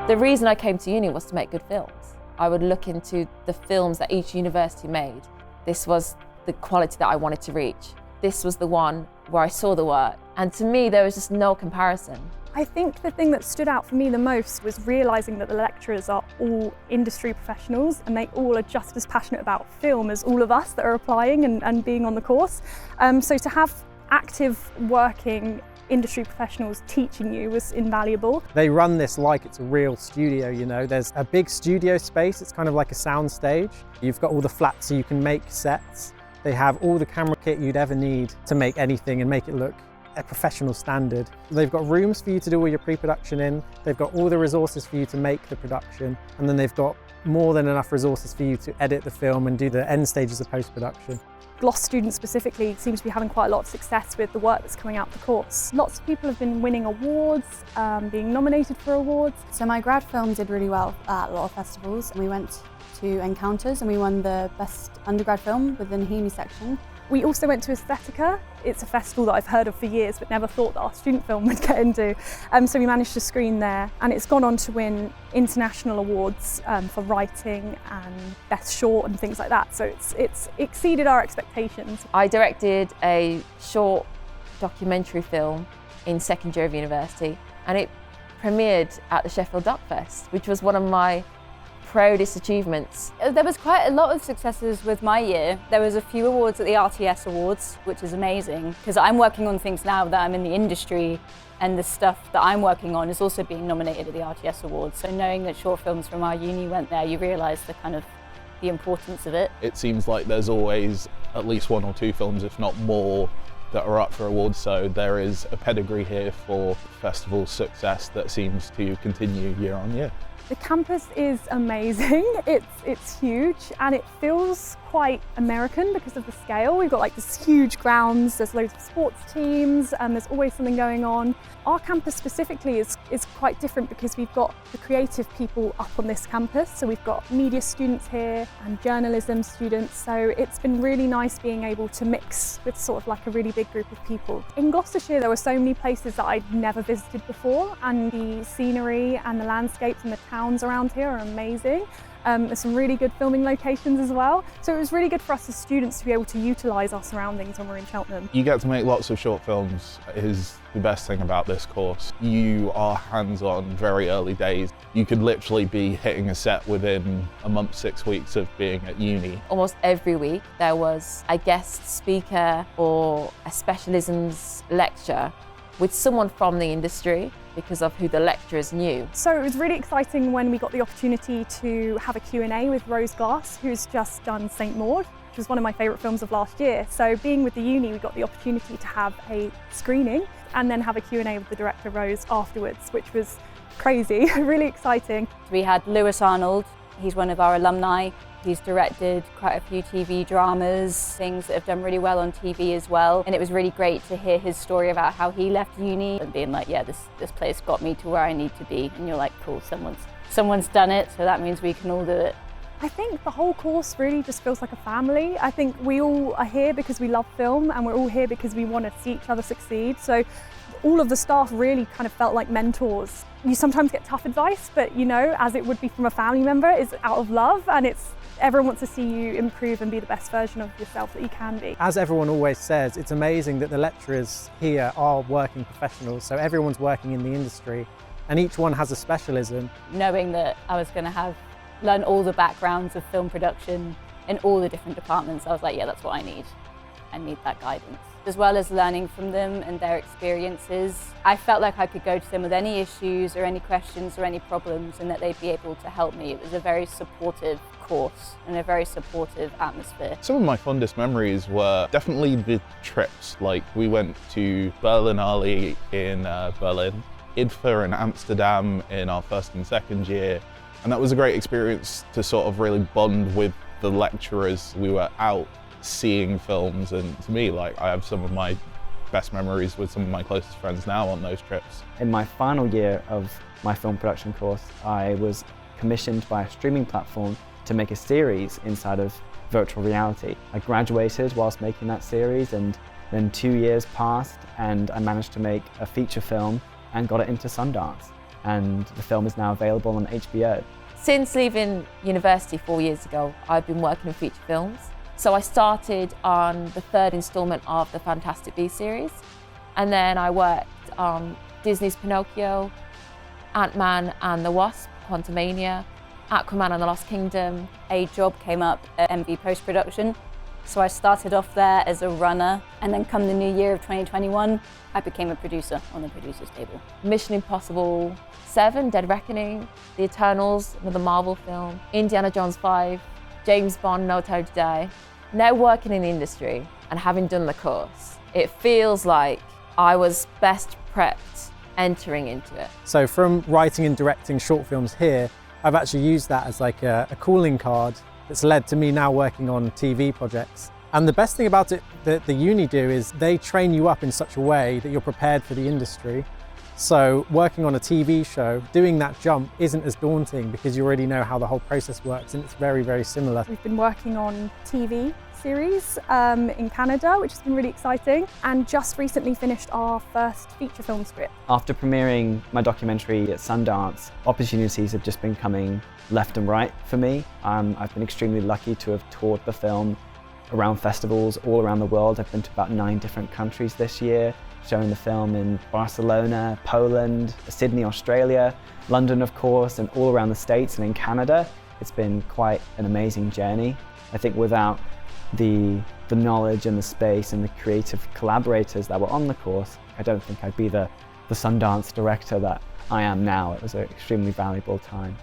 The reason I came to uni was to make good films. I would look into the films that each university made. This was the quality that I wanted to reach. This was the one where I saw the work. And to me, there was just no comparison. I think the thing that stood out for me the most was realising that the lecturers are all industry professionals and they all are just as passionate about film as all of us that are applying and being on the course. So to have active working industry professionals teaching you was invaluable. They run this like it's a real studio, you know. There's a big studio space, it's kind of like a sound stage. You've got all the flats so you can make sets. They have all the camera kit you'd ever need to make anything and make it look a professional standard. They've got rooms for you to do all your pre-production in, they've got all the resources for you to make the production, and then they've got more than enough resources for you to edit the film and do the end stages of post-production. Gloss students specifically seem to be having quite a lot of success with the work that's coming out of the course. Lots of people have been winning awards, being nominated for awards. So my grad film did really well at a lot of festivals. We went to Encounters and we won the best undergrad film within the HEMI section. We also went to Aesthetica. It's a festival that I've heard of for years but never thought that our student film would get into. So we managed to screen there, and it's gone on to win international awards for writing and best short and things like that. So it's exceeded our expectations. I directed a short documentary film in second year of university, and it premiered at the Sheffield Duck Fest, which was one of my proudest achievements. There was quite a lot of successes with my year. There was a few awards at the RTS Awards, which is amazing, because I'm working on things now that I'm in the industry, and the stuff that I'm working on is also being nominated at the RTS Awards. So knowing that short films from our uni went there, you realise the importance of it. It seems like there's always at least one or two films, if not more, that are up for awards, so there is a pedigree here for festival success that seems to continue year on year. The campus is amazing. It's huge and it feels quite American because of the scale. We've got like this huge grounds, there's loads of sports teams, and there's always something going on. Our campus specifically is quite different because we've got the creative people up on this campus. So we've got media students here and journalism students. So it's been really nice being able to mix with sort of like a really big group of people. In Gloucestershire, there were so many places that I'd never visited before, and the scenery and the landscapes and the towns around here are amazing. There's some really good filming locations as well. So it was really good for us as students to be able to utilise our surroundings when we're in Cheltenham. You get to make lots of short films is the best thing about this course. You are hands-on very early days. You could literally be hitting a set within a month, 6 weeks of being at uni. Almost every week there was a guest speaker or a specialisms lecture with someone from the industry because of who the lecturers knew. So it was really exciting when we got the opportunity to have a Q&A with Rose Glass, who's just done St Maud, which was one of my favourite films of last year. So being with the uni, we got the opportunity to have a screening and then have a Q&A with the director Rose afterwards, which was crazy, really exciting. We had Lewis Arnold, he's one of our alumni. He's directed quite a few TV dramas, things that have done really well on TV as well. And it was really great to hear his story about how he left uni and being like, yeah, this place got me to where I need to be. And you're like, cool, someone's done it, so that means we can all do it. I think the whole course really just feels like a family. I think we all are here because we love film, and we're all here because we want to see each other succeed. So all of the staff really kind of felt like mentors. You sometimes get tough advice, but you know, as it would be from a family member, it's out of love, and everyone wants to see you improve and be the best version of yourself that you can be. As everyone always says, it's amazing that the lecturers here are working professionals, so everyone's working in the industry and each one has a specialism. Knowing that I was going to learn all the backgrounds of film production in all the different departments, I was like, yeah, that's what I need. I need that guidance. As well as learning from them and their experiences, I felt like I could go to them with any issues or any questions or any problems, and that they'd be able to help me. It was a very supportive course and a very supportive atmosphere. Some of my fondest memories were definitely the trips. Like we went to Berlinale in Berlin, IDFA in Amsterdam in our first and second year, and that was a great experience to sort of really bond with the lecturers. We were out seeing films, and to me, like, I have some of my best memories with some of my closest friends now on those trips. In my final year of my film production course, I was commissioned by a streaming platform to make a series inside of virtual reality. I graduated whilst making that series, and then 2 years passed and I managed to make a feature film and got it into Sundance. and the film is now available on HBO. Since leaving university 4 years ago, I've been working in feature films. So I started on the third instalment of the Fantastic Beasts series, and then I worked on Disney's Pinocchio, Ant-Man and the Wasp, Quantumania, Aquaman and the Lost Kingdom. A job came up at MV Post-Production, so I started off there as a runner, and then come the new year of 2021, I became a producer on the producer's table. Mission Impossible 7, Dead Reckoning, The Eternals, another Marvel film, Indiana Jones 5, James Bond, No Time to Die. Now working in the industry and having done the course, it feels like I was best prepped entering into it. So from writing and directing short films here, I've actually used that as like a calling card that's led to me now working on TV projects. And the best thing about it that the uni do is they train you up in such a way that you're prepared for the industry. So working on a TV show, doing that jump isn't as daunting because you already know how the whole process works, and it's very, very similar. We've been working on TV series in Canada, which has been really exciting, and just recently finished our first feature film script. After premiering my documentary at Sundance, opportunities have just been coming left and right for me. I've been extremely lucky to have toured the film around festivals all around the world. I've been to about 9 different countries this year, showing the film in Barcelona, Poland, Sydney, Australia, London of course, and all around the States and in Canada. It's been quite an amazing journey. I think without the knowledge and the space and the creative collaborators that were on the course, I don't think I'd be the Sundance director that I am now. It was an extremely valuable time.